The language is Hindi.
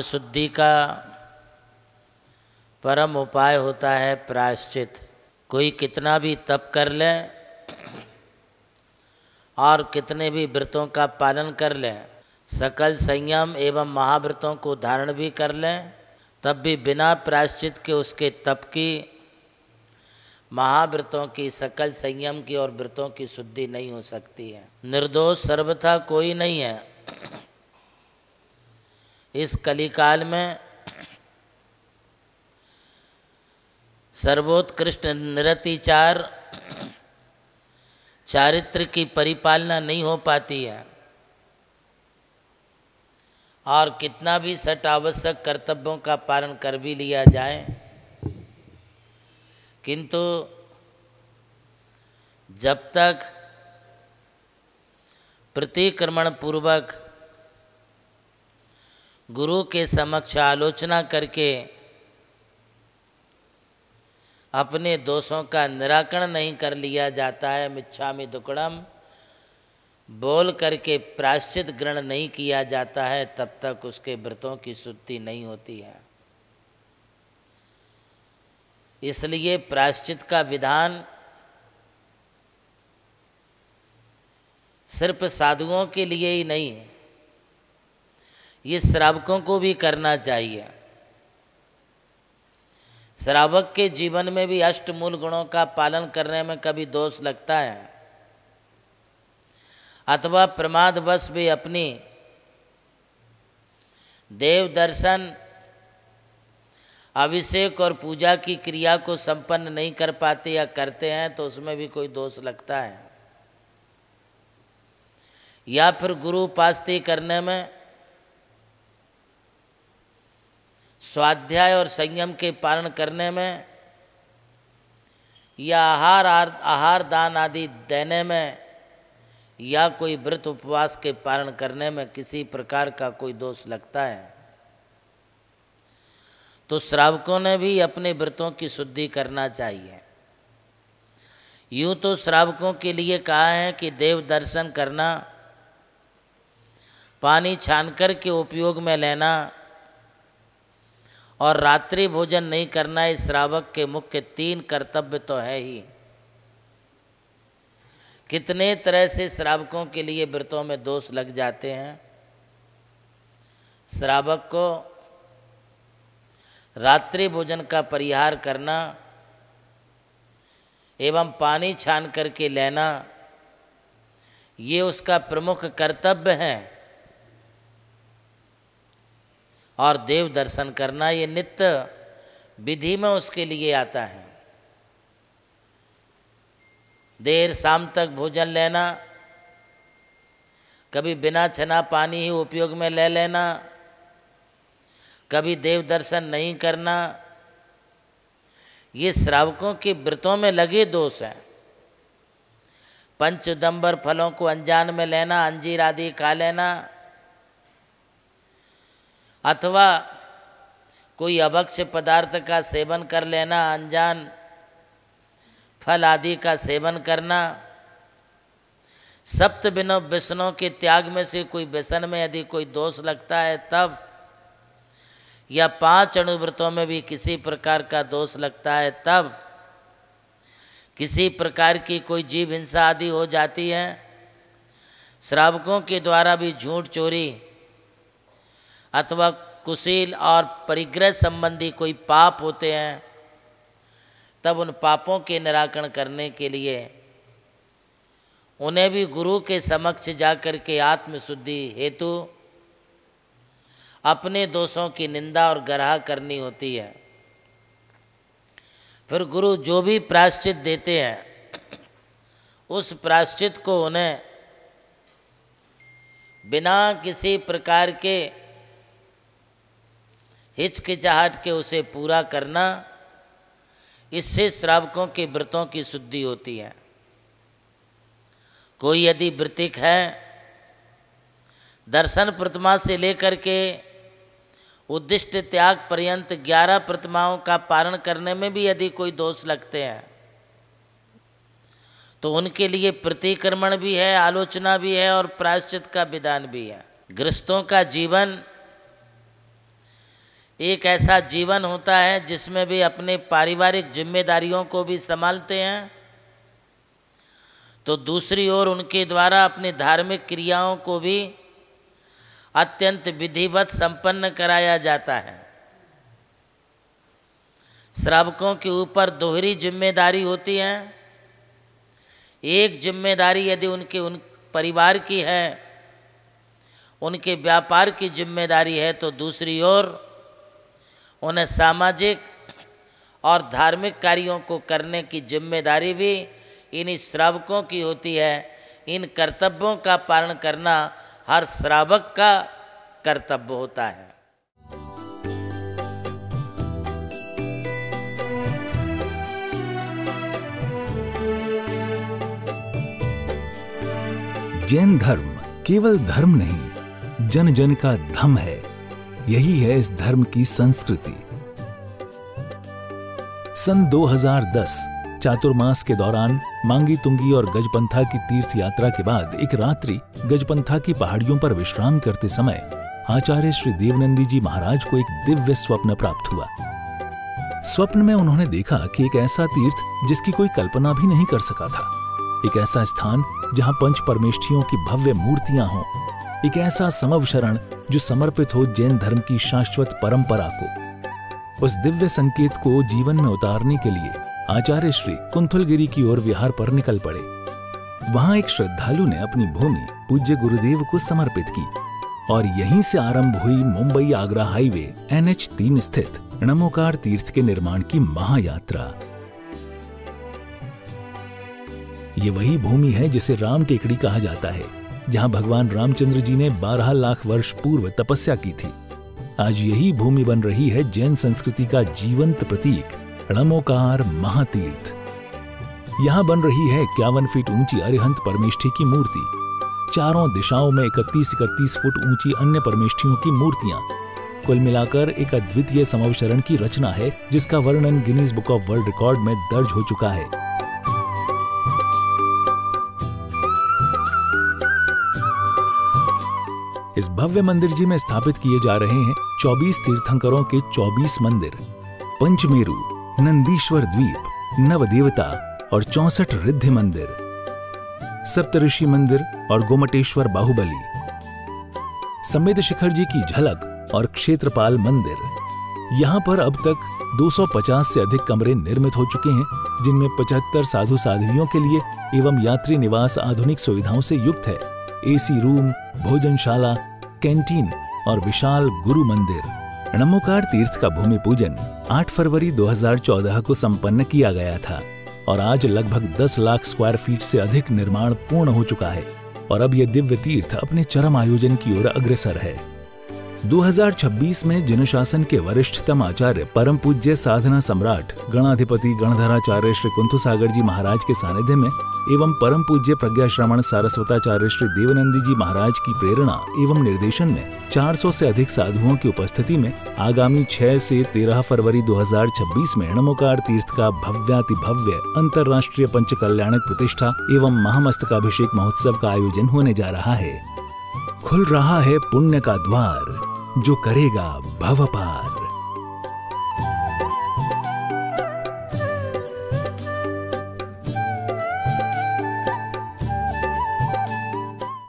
आत्मशुद्धि का परम उपाय होता है प्रायश्चित। कोई कितना भी तप कर ले और कितने भी व्रतों का पालन कर ले, सकल संयम एवं महाव्रतों को धारण भी कर ले, तब भी बिना प्रायश्चित के उसके तप की, महाव्रतों की, सकल संयम की और व्रतों की शुद्धि नहीं हो सकती है। निर्दोष सर्वथा कोई नहीं है। इस कलिकाल में सर्वोत्कृष्ट निरतिचार चारित्र की परिपालना नहीं हो पाती है और कितना भी सट आवश्यक कर्तव्यों का पालन कर भी लिया जाए, किंतु जब तक प्रतिक्रमण पूर्वक गुरु के समक्ष आलोचना करके अपने दोषों का निराकरण नहीं कर लिया जाता है, मिच्छामि दुक्कडम बोल करके प्रायश्चित ग्रहण नहीं किया जाता है, तब तक उसके व्रतों की शुद्धि नहीं होती है। इसलिए प्रायश्चित का विधान सिर्फ साधुओं के लिए ही नहीं है, ये श्रावकों को भी करना चाहिए। श्रावक के जीवन में भी अष्टमूल गुणों का पालन करने में कभी दोष लगता है अथवा प्रमादवश भी अपनी देव दर्शन, अभिषेक और पूजा की क्रिया को संपन्न नहीं कर पाते या करते हैं तो उसमें भी कोई दोष लगता है। या फिर गुरु उपासना करने में स्वाध्याय और संयम के पालन करने में या आहार दान आदि देने में या कोई व्रत उपवास के पालन करने में किसी प्रकार का कोई दोष लगता है तो श्रावकों ने भी अपने व्रतों की शुद्धि करना चाहिए। यूँ तो श्रावकों के लिए कहा है कि देव दर्शन करना, पानी छानकर के उपयोग में लेना और रात्रि भोजन नहीं करना, इस श्रावक के मुख्य 3 कर्तव्य तो है ही। कितने तरह से श्रावकों के लिए व्रतों में दोष लग जाते हैं। श्रावक को रात्रि भोजन का परिहार करना एवं पानी छान करके लेना, ये उसका प्रमुख कर्तव्य है और देव दर्शन करना ये नित्य विधि में उसके लिए आता है। देर शाम तक भोजन लेना, कभी बिना छना पानी ही उपयोग में ले लेना, कभी देव दर्शन नहीं करना, ये श्रावकों के व्रतों में लगे दोष हैं। पंचदंबर फलों को अनजान में लेना, अंजीर आदि खा लेना अथवा कोई अभक्ष्य पदार्थ का सेवन कर लेना, अनजान फल आदि का सेवन करना, सप्त व्यसनों के त्याग में से कोई व्यसन में यदि कोई दोष लगता है तब, या 5 अणुव्रतों में भी किसी प्रकार का दोष लगता है तब, किसी प्रकार की कोई जीव हिंसा आदि हो जाती है, श्रावकों के द्वारा भी झूठ चोरी अथवा कुशील और परिग्रह संबंधी कोई पाप होते हैं, तब उन पापों के निराकरण करने के लिए उन्हें भी गुरु के समक्ष जाकर के आत्मशुद्धि हेतु अपने दोषों की निंदा और गराह करनी होती है। फिर गुरु जो भी प्रायश्चित देते हैं उस प्रायश्चित को उन्हें बिना किसी प्रकार के हिचकिचाहट के उसे पूरा करना, इससे श्रावकों के व्रतों की शुद्धि होती है। कोई यदि वृत्तिक है, दर्शन प्रतिमा से लेकर के उद्दिष्ट त्याग पर्यंत 11 प्रतिमाओं का पालन करने में भी यदि कोई दोष लगते हैं तो उनके लिए प्रतिक्रमण भी है, आलोचना भी है और प्रायश्चित का विधान भी है। गृहस्थों का जीवन एक ऐसा जीवन होता है जिसमें भी अपने पारिवारिक जिम्मेदारियों को भी संभालते हैं, तो दूसरी ओर उनके द्वारा अपनी धार्मिक क्रियाओं को भी अत्यंत विधिवत संपन्न कराया जाता है। श्रावकों के ऊपर दोहरी जिम्मेदारी होती है। एक जिम्मेदारी यदि उन परिवार की है, उनके व्यापार की जिम्मेदारी है, तो दूसरी ओर उन्हें सामाजिक और धार्मिक कार्यों को करने की जिम्मेदारी भी इन्हीं श्रावकों की होती है। इन कर्तव्यों का पालन करना हर श्रावक का कर्तव्य होता है। जैन धर्म केवल धर्म नहीं, जन जन का धम है। यही है इस धर्म की संस्कृति। सन 2010 चातुर्मास के दौरान मांगी तुंगी और गजपंथा की तीर्थ यात्रा के बाद एक रात्रि गजपंथा की पहाड़ियों पर विश्राम करते समय आचार्य श्री देवनंदी जी महाराज को एक दिव्य स्वप्न प्राप्त हुआ। स्वप्न में उन्होंने देखा कि एक ऐसा तीर्थ जिसकी कोई कल्पना भी नहीं कर सका था, एक ऐसा स्थान जहां पंच परमेष्ठियों की भव्य मूर्तियां हों, एक ऐसा समव शरण जो समर्पित हो जैन धर्म की शाश्वत परंपरा को। उस दिव्य संकेत को जीवन में उतारने के लिए आचार्य श्री कुंथलगिरी की ओर विहार पर निकल पड़े। वहां एक श्रद्धालु ने अपनी भूमि पूज्य गुरुदेव को समर्पित की और यहीं से आरंभ हुई मुंबई आगरा हाईवे NH3 स्थित णमोकार तीर्थ के निर्माण की महायात्रा। ये वही भूमि है जिसे राम टेकड़ी कहा जाता है, जहां भगवान रामचंद्र जी ने 12 लाख वर्ष पूर्व तपस्या की थी। आज यही भूमि बन रही है जैन संस्कृति का जीवंत प्रतीक णमोकार महातीर्थ। यहां बन रही है 51 फीट ऊंची अरिहंत परमेष्ठी की मूर्ति, चारों दिशाओं में 31-31 फुट ऊंची अन्य परमेष्ठियों की मूर्तियां। कुल मिलाकर एक अद्वितीय समवशरण की रचना है जिसका वर्णन Guinness book of world record में दर्ज हो चुका है। इस भव्य मंदिर जी में स्थापित किए जा रहे हैं 24 तीर्थंकरों के 24 मंदिर, पंचमेरु, नंदीश्वर द्वीप, नवदेवता और 64 रिद्धि मंदिर, सप्तऋषि मंदिर और गोमटेश्वर बाहुबली, संवेद शिखर जी की झलक और क्षेत्रपाल मंदिर। यहाँ पर अब तक 250 से अधिक कमरे निर्मित हो चुके हैं, जिनमें 75 साधु साध्वियों के लिए एवं यात्री निवास आधुनिक सुविधाओं से युक्त है। AC रूम, भोजनशाला, कैंटीन और विशाल गुरु मंदिर। णमोकार तीर्थ का भूमि पूजन 8 फरवरी 2014 को संपन्न किया गया था और आज लगभग 10 लाख स्क्वायर फीट से अधिक निर्माण पूर्ण हो चुका है और अब यह दिव्य तीर्थ अपने चरम आयोजन की ओर अग्रसर है। 2026 में जिन शासन के वरिष्ठतम आचार्य परम पूज्य साधना सम्राट गणाधिपति गणधराचार्य श्री कुंथु सागर जी महाराज के सानिध्य में एवं परम पूज्य प्रज्ञा श्रवण सारस्वताचार्य श्री देवनंदी जी महाराज की प्रेरणा एवं निर्देशन में 400 से अधिक साधुओं की उपस्थिति में आगामी 6 से 13 फरवरी 2026 में णमोकार तीर्थ का भव्याति भव्य अंतर्राष्ट्रीय पंच कल्याणक प्रतिष्ठा एवं महामस्तकाभिषेक महोत्सव का आयोजन होने जा रहा है। खुल रहा है पुण्य का द्वार, जो करेगा भव पार।